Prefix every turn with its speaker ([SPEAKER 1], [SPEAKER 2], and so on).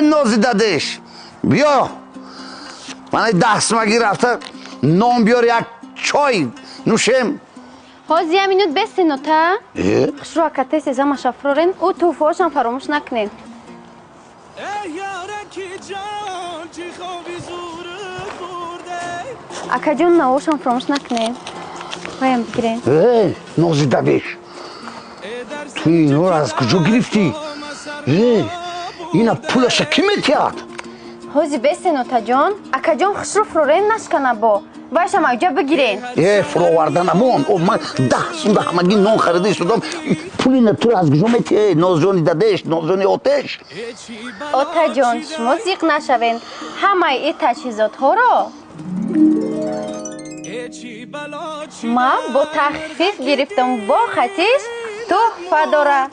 [SPEAKER 1] نازی دادش بیا من دستمگی رفته نام بیار یک چای نوشم
[SPEAKER 2] حاضی هم اینود بستینو تا خشرو اکتیسی زمان شفرورین او توفاشم فراموش نکنین اکا جون نوشم فراموش نکنین هایم بگیرین
[SPEAKER 1] نازی دادش تو اینو رو از کجا گرفتی؟ اینا پولش کی میتیاد؟
[SPEAKER 2] حاضی بستینو تا جون اکا جون خشرو فرورین نشکنه با باشم اوجا بگیرین
[SPEAKER 1] فرووردن امون من 10 سونده همگی نان خریده شدم پولی نتور از کجا میتیه نازجانی دادش نازجانی آتش
[SPEAKER 2] آتا جان شما زیق نشوین همه ای تجهیزات ها را ما با تخفیف گرفتم با خطیش تحفه داره